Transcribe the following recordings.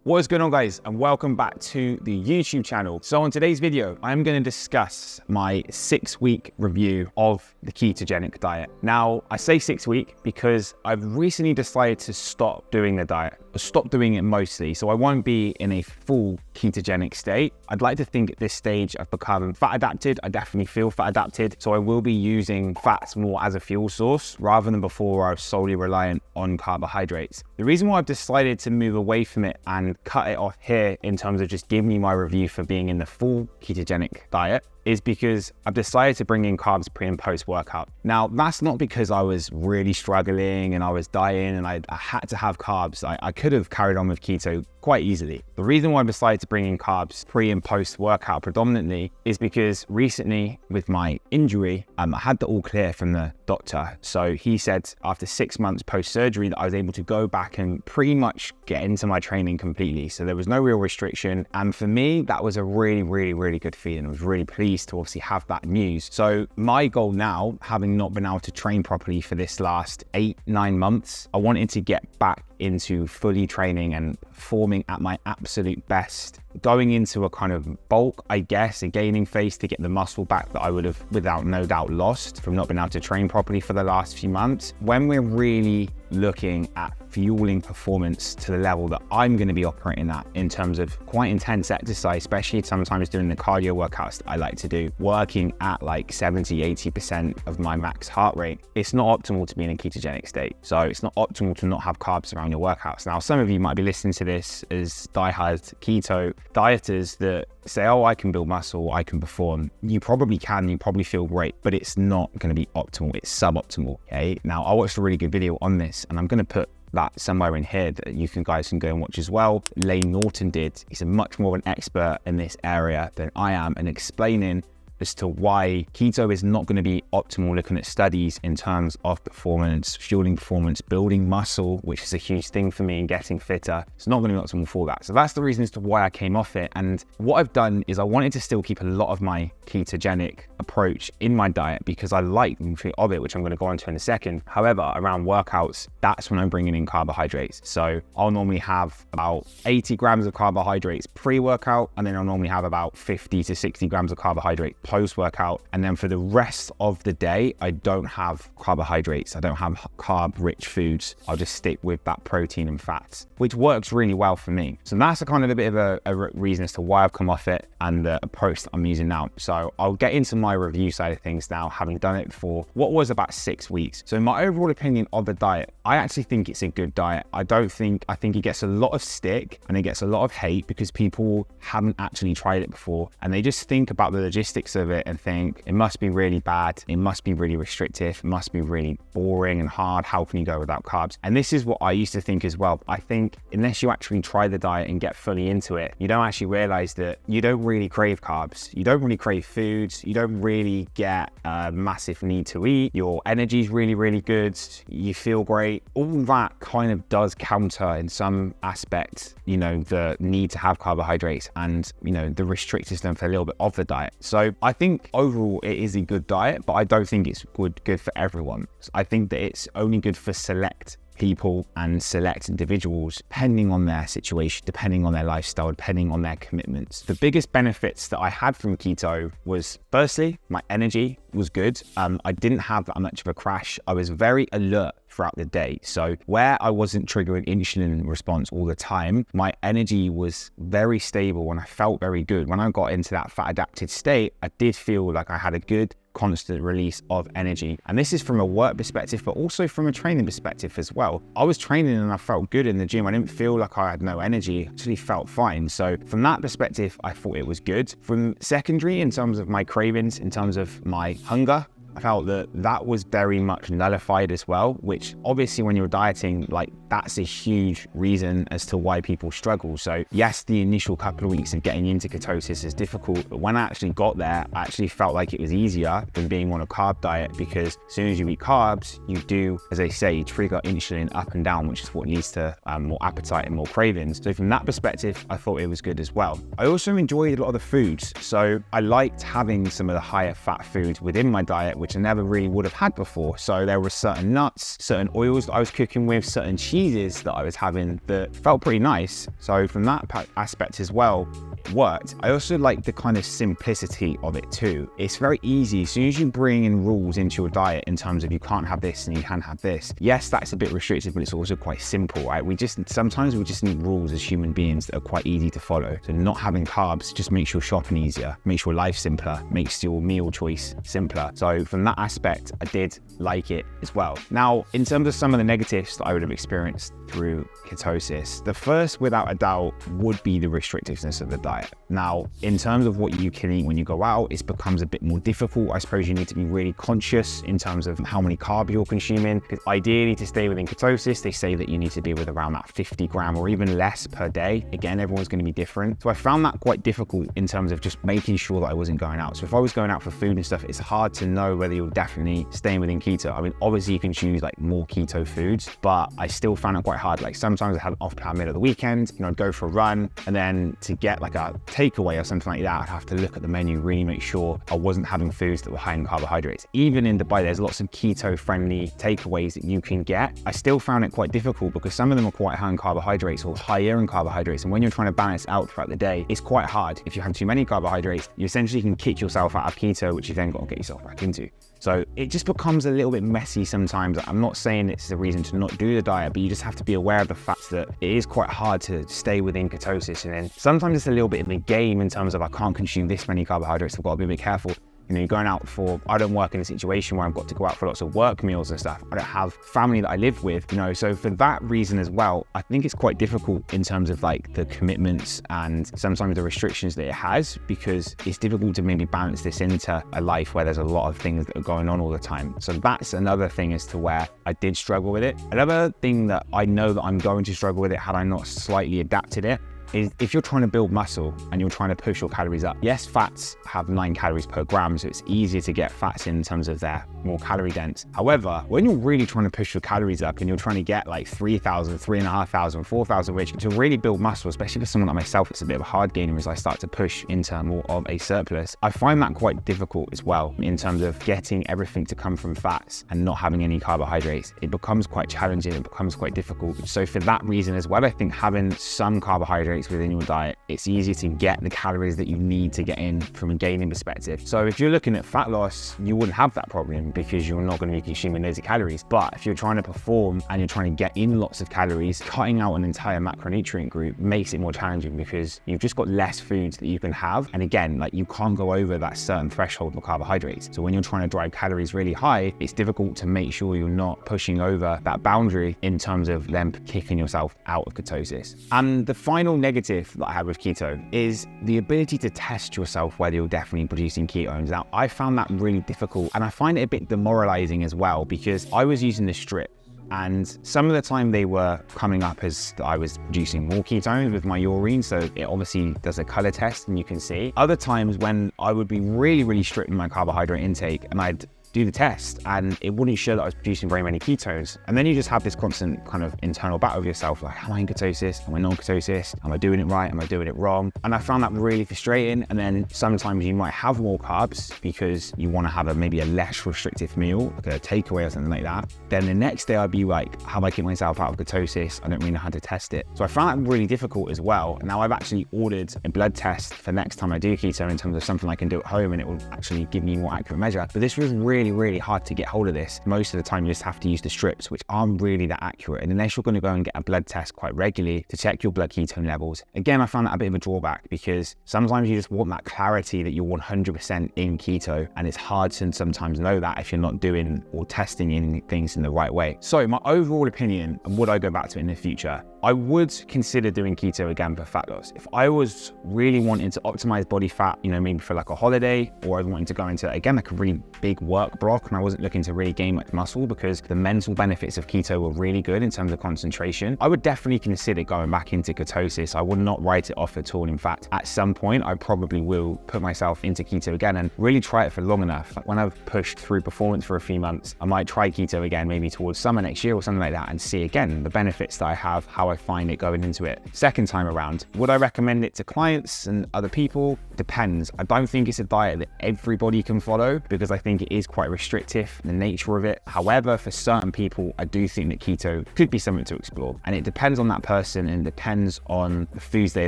What is going on, guys, and welcome back to the YouTube channel. So on today's video, I'm going to discuss my 6-week review of the ketogenic diet. Now, I say 6 week because I've recently decided to stop doing the diet, or stop doing it mostly, so I won't be in a full ketogenic state. I'd like to think at this stage I've become fat adapted. I definitely feel fat adapted, so I will be using fats more as a fuel source rather than before where I was solely reliant on carbohydrates. The reason why I've decided to move away from it and cut it off here in terms of just giving you my review for being in the full ketogenic diet is because I've decided to bring in carbs pre and post workout. Now, that's not because I was really struggling and I was dying and I had to have carbs. I could have carried on with keto quite easily. The reason why I decided to bring in carbs pre and post workout predominantly is because recently with my injury, I had the all clear from the doctor. So he said after 6 months post surgery that I was able to go back and pretty much get into my training completely. So there was no real restriction. And for me, that was a really good feeling. I was really pleased to obviously have that news. So my goal now, having not been able to train properly for this last 8-9 months, I wanted to get back into fully training and performing at my absolute best, going into a kind of bulk, I guess, a gaining phase to get the muscle back that I would have without no doubt lost from not being able to train properly for the last few months. When we're really looking at fueling performance to the level that I'm going to be operating at in terms of quite intense exercise, especially sometimes during the cardio workouts that I like to do, working at like 70-80% of my max heart rate, it's not optimal to be in a ketogenic state. So it's not optimal to not have carbs around your workouts. Now, some of you might be listening to this as diehard keto dieters that say, oh, I can build muscle, I can perform. You probably can, you probably feel great, but it's not going to be optimal. It's suboptimal, okay? Now, I watched a really good video on this and I'm going to put that somewhere in here that you guys can go and watch as well. Lane Norton did. He's a much more of an expert in this area than I am and explaining as to why keto is not going to be optimal, looking at studies in terms of performance, fueling performance, building muscle, which is a huge thing for me and getting fitter. It's not going to be optimal for that. So that's the reason as to why I came off it. And what I've done is I wanted to still keep a lot of my ketogenic approach in my diet because I like the nutrient of it, which I'm going to go into in a second. However, around workouts, that's when I'm bringing in carbohydrates. So I'll normally have about 80 grams of carbohydrates pre-workout, and then I'll normally have about 50 to 60 grams of carbohydrate post-workout. And then for the rest of the day, I don't have carbohydrates. I don't have carb-rich foods. I'll just stick with that protein and fats, which works really well for me. So that's a kind of a bit of a reason as to why I've come off it and the approach that I'm using now. So I'll get into my review side of things now, having done it for what was about 6 weeks. So my overall opinion of the diet, I actually think it's a good diet. I think it gets a lot of stick and it gets a lot of hate because people haven't actually tried it before and they just think about the logistics of it and think it must be really bad, it must be really restrictive, it must be really boring and hard. How can you go without carbs? And this is what I used to think as well. I think unless you actually try the diet and get fully into it, you don't actually realize that you don't really crave carbs, you don't really crave foods, you don't really get a massive need to eat, your energy is really good, you feel great. All that kind of does counter in some aspects, you know, the need to have carbohydrates and, you know, the restrictiveness for a little bit of the diet. So I think overall it is a good diet, but I don't think it's good for everyone. I think that it's only good for select people and select individuals depending on their situation, depending on their lifestyle, depending on their commitments. The biggest benefits that I had from keto was, firstly, my energy was good. I didn't have that much of a crash. I was very alert throughout the day. So where I wasn't triggering insulin response all the time, my energy was very stable and I felt very good. When I got into that fat adapted state, I did feel like I had a good constant release of energy. And this is from a work perspective, but also from a training perspective as well. I was training and I felt good in the gym. I didn't feel like I had no energy, I actually felt fine. So from that perspective, I thought it was good. From secondary, in terms of my cravings, in terms of my hunger, I felt that that was very much nullified as well, which obviously when you're dieting, like that's a huge reason as to why people struggle. So yes, the initial couple of weeks of getting into ketosis is difficult, but when I actually got there, I actually felt like it was easier than being on a carb diet because as soon as you eat carbs, you do, as they say, trigger insulin up and down, which is what leads to more appetite and more cravings. So from that perspective, I thought it was good as well. I also enjoyed a lot of the foods. So I liked having some of the higher fat foods within my diet, which I never really would have had before. So there were certain nuts, certain oils that I was cooking with, certain cheese cheeses that I was having that felt pretty nice. So from that aspect as well, it worked. I also like the kind of simplicity of it too. It's very easy. As soon as you bring in rules into your diet in terms of you can't have this and you can have this, yes, that's a bit restrictive, but it's also quite simple, right? Sometimes we just need rules as human beings that are quite easy to follow. So not having carbs just makes your shopping easier, makes your life simpler, makes your meal choice simpler. So from that aspect, I did like it as well. Now, in terms of some of the negatives that I would have experienced through ketosis, the first, without a doubt, would be the restrictiveness of the diet. Now, in terms of what you can eat when you go out, it becomes a bit more difficult. I suppose you need to be really conscious in terms of how many carbs you're consuming, because ideally to stay within ketosis, they say that you need to be with around that 50 gram or even less per day. Again, everyone's going to be different. So I found that quite difficult in terms of just making sure that I wasn't going out. So if I was going out for food and stuff, it's hard to know whether you're definitely staying within keto. I mean, obviously you can choose like more keto foods, but I still found it quite hard. Like sometimes I had an off-plan meal at the weekend, I'd go for a run, and then to get like a takeaway or something like that, I'd have to look at the menu, really make sure I wasn't having foods that were high in carbohydrates. Even in Dubai, there's lots of keto-friendly takeaways that you can get. I still found it quite difficult because some of them are quite high in carbohydrates or higher in carbohydrates, and when you're trying to balance out throughout the day, it's quite hard. If you have too many carbohydrates, you essentially can kick yourself out of keto, which you then got to get yourself back into. So it just becomes a little bit messy sometimes. I'm not saying it's a reason to not do the diet, but you just have to be aware of the fact that it is quite hard to stay within ketosis. And then sometimes it's a little bit of a game in terms of I can't consume this many carbohydrates, I've got to be a bit careful. You're going out I don't work in a situation where I've got to go out for lots of work meals and stuff. I don't have family that I live with, so for that reason as well, I think it's quite difficult in terms of like the commitments and sometimes the restrictions that it has, because it's difficult to maybe balance this into a life where there's a lot of things that are going on all the time. So that's another thing as to where I did struggle with it. Another thing that I know that I'm going to struggle with it had I not slightly adapted it is if you're trying to build muscle and you're trying to push your calories up. Yes, fats have 9 calories per gram, so it's easier to get fats in terms of they're more calorie dense. However, when you're really trying to push your calories up and you're trying to get like 3,000, 3,500, 4,000, which to really build muscle, especially for someone like myself, it's a bit of a hard gainer as I start to push into more of a surplus. I find that quite difficult as well in terms of getting everything to come from fats and not having any carbohydrates. It becomes quite challenging, it becomes quite difficult. So for that reason as well, I think having some carbohydrates within your diet, it's easier to get the calories that you need to get in from a gaining perspective. So if you're looking at fat loss, you wouldn't have that problem because you're not going to be consuming loads of calories. But if you're trying to perform and you're trying to get in lots of calories, cutting out an entire macronutrient group makes it more challenging because you've just got less foods that you can have. And again, like you can't go over that certain threshold for carbohydrates. So when you're trying to drive calories really high, it's difficult to make sure you're not pushing over that boundary in terms of then kicking yourself out of ketosis. And the final negative that I have with keto is the ability to test yourself whether you're definitely producing ketones. Now, I found that really difficult and I find it a bit demoralizing as well because I was using the strip and some of the time they were coming up as I was producing more ketones with my urine, so it obviously does a color test and you can see. Other times when I would be really strict in my carbohydrate intake and I'd do the test and it wouldn't show that I was producing very many ketones. And then you just have this constant kind of internal battle with yourself, like, am I in ketosis? Am I non-ketosis? Am I doing it right? Am I doing it wrong? And I found that really frustrating. And then sometimes you might have more carbs because you want to have maybe a less restrictive meal, like a takeaway or something like that. Then the next day I'd be like, how do I keep myself out of ketosis? I don't really know how to test it. So I found that really difficult as well. Now I've actually ordered a blood test for next time I do keto in terms of something I can do at home and it will actually give me a more accurate measure. But this was really hard to get hold of this. Most of the time you just have to use the strips, which aren't really that accurate. And unless you're going to go and get a blood test quite regularly to check your blood ketone levels, again, I found that a bit of a drawback because sometimes you just want that clarity that you're 100% in keto. And it's hard to sometimes know that if you're not doing or testing in things in the right way. So my overall opinion, and would I go back to it in the future? I would consider doing keto again for fat loss. If I was really wanting to optimize body fat, maybe for like a holiday, or I was wanting to go into, again, like a really big work block, and I wasn't looking to really gain much muscle because the mental benefits of keto were really good in terms of concentration, I would definitely consider going back into ketosis. I would not write it off at all. In fact, at some point, I probably will put myself into keto again and really try it for long enough. Like when I've pushed through performance for a few months, I might try keto again, maybe towards summer next year or something like that, and see again the benefits that I have, how I find it going into it second time around. Would I recommend it to clients and other people? depends. I don't think it's a diet that everybody can follow because I think it is quite restrictive, the nature of it. However, for certain people, I do think that keto could be something to explore. And it depends on that person and depends on the foods they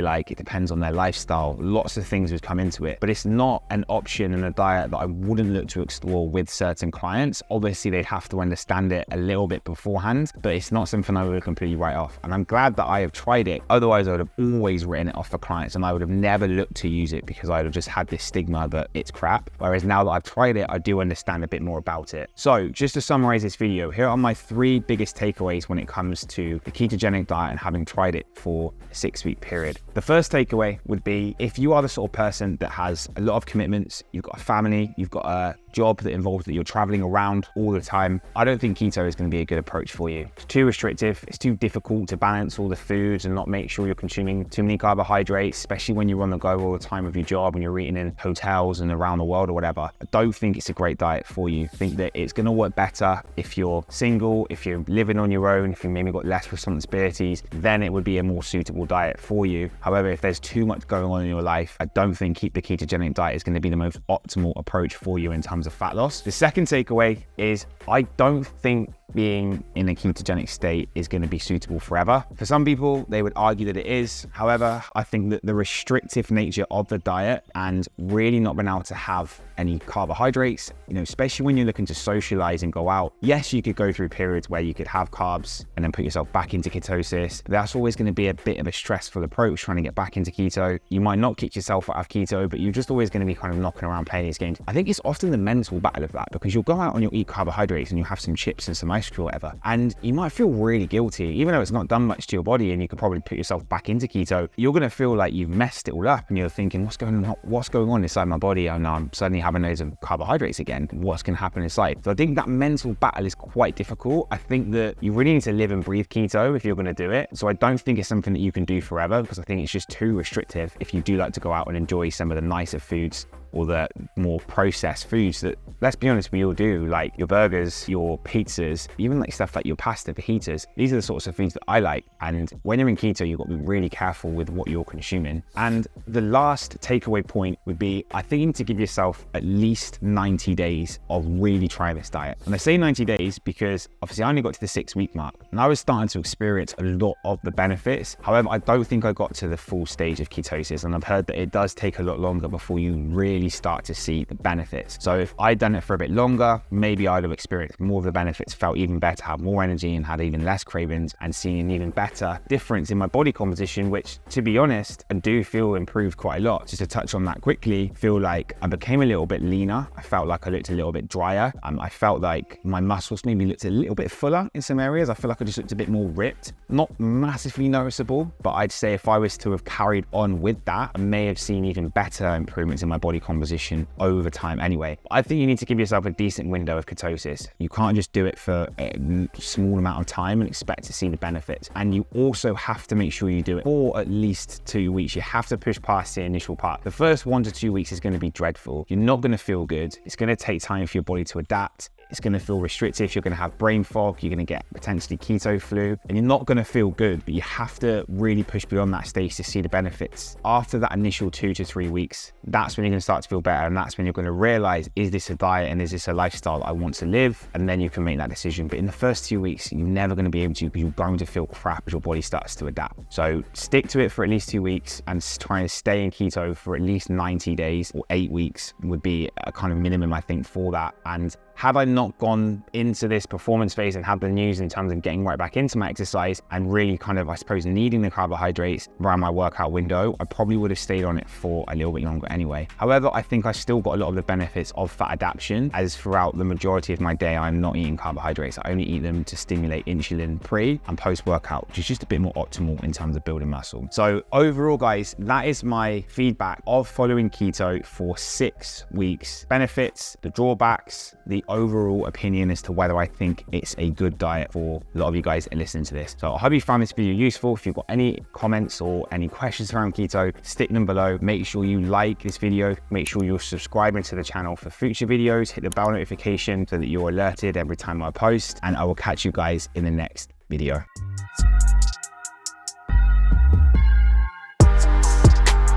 like. It depends on their lifestyle. Lots of things would come into it, but it's not an option and a diet that I wouldn't look to explore with certain clients. Obviously, they'd have to understand it a little bit beforehand, but it's not something I would completely write off. And I'm glad that I have tried it. Otherwise, I would have always written it off for clients and I would have never looked to use it because I would have just had this stigma that it's crap. Whereas now that I've tried it, I do understand a bit more about it. So just to summarize this video, here are my 3 biggest takeaways when it comes to the ketogenic diet and having tried it for a 6-week period. The first takeaway would be, if you are the sort of person that has a lot of commitments, you've got a family, you've got a job that involves that you're traveling around all the time, I don't think keto is going to be a good approach for you. It's too restrictive. It's too difficult to balance all the foods and not make sure you're consuming too many carbohydrates, especially when you're on the go all the time with your job and you're eating in hotels and around the world or whatever. I don't think it's a great diet for you. I think that it's going to work better if you're single, if you're living on your own, if you maybe got less responsibilities, then it would be a more suitable diet for you. However, if there's too much going on in your life, I don't think the ketogenic diet is going to be the most optimal approach for you in terms of fat loss. The second takeaway is, I don't think being in a ketogenic state is going to be suitable forever. For some people, they would argue that it is. However, I think that the restrictive nature of the diet and really not being able to have any carbohydrates, especially when you're looking to socialize and go out. Yes, you could go through periods where you could have carbs and then put yourself back into ketosis. That's always going to be a bit of a stressful approach trying to get back into keto. You might not kick yourself out of keto, but you're just always going to be kind of knocking around playing these games. I think it's often the mental battle of that, because you'll go out and you'll eat carbohydrates and you'll have some chips and some ice cream or whatever, and you might feel really guilty, even though it's not done much to your body and you could probably put yourself back into keto. You're going to feel like you've messed it all up and you're thinking, what's going on inside my body? Oh no, I'm suddenly having loads of carbohydrates again. What's going to happen inside? So I think that mental battle is quite difficult. I think that you really need to live and breathe keto if you're going to do it. So I don't think it's something that you can do forever, because I think it's just too restrictive if you do like to go out and enjoy some of the nicer foods or the more processed foods that, let's be honest, we all do, like your burgers, your pizzas, even like stuff like your pasta fajitas. These are the sorts of foods that I like. And when you're in keto, you've got to be really careful with what you're consuming. And the last takeaway point would be, I think you need to give yourself at least 90 days of really trying this diet. And I say 90 days because obviously I only got to the 6-week mark and I was starting to experience a lot of the benefits. However, I don't think I got to the full stage of ketosis, and I've heard that it does take a lot longer before you really start to see the benefits. So if I'd done it for a bit longer, maybe I'd have experienced more of the benefits, felt even better, had more energy and had even less cravings, and seen an even better difference in my body composition, which, to be honest, I do feel improved quite a lot. Just to touch on that quickly, feel like I became a little bit leaner. I felt like I looked a little bit drier. I felt like my muscles maybe looked a little bit fuller in some areas. I feel like I just looked a bit more ripped. Not massively noticeable, but I'd say if I was to have carried on with that, I may have seen even better improvements in my body composition over time anyway. I think you need to give yourself a decent window of ketosis. You can't just do it for a small amount of time and expect to see the benefits. And you also have to make sure you do it for at least 2 weeks. You have to push past the initial part. The first 1 to 2 weeks is going to be dreadful. You're not going to feel good. It's going to take time for your body to adapt. It's going to feel restrictive. You're going to have brain fog. You're going to get potentially keto flu, and you're not going to feel good, but you have to really push beyond that stage to see the benefits. After that initial 2 to 3 weeks, that's when you're going to start to feel better. And that's when you're going to realize, is this a diet and is this a lifestyle that I want to live? And then you can make that decision. But in the first 2 weeks, you're never going to be able to, because you're going to feel crap as your body starts to adapt. So stick to it for at least 2 weeks and try and stay in keto for at least 90 days or 8 weeks would be a kind of minimum, I think, for that. And had I not gone into this performance phase and had the news in terms of getting right back into my exercise and really kind of, I suppose, needing the carbohydrates around my workout window, I probably would have stayed on it for a little bit longer anyway. However, I think I still got a lot of the benefits of fat adaptation, as throughout the majority of my day, I'm not eating carbohydrates. I only eat them to stimulate insulin pre and post workout, which is just a bit more optimal in terms of building muscle. So overall, guys, that is my feedback of following keto for 6 weeks. Benefits, the drawbacks, the overall opinion as to whether I think it's a good diet for a lot of you guys listening to this. So I hope you found this video useful. If you've got any comments or any questions around keto, stick them below. Make sure you like this video. Make sure you're subscribing to the channel for future videos. Hit the bell notification so that you're alerted every time I post, and I will catch you guys in the next video.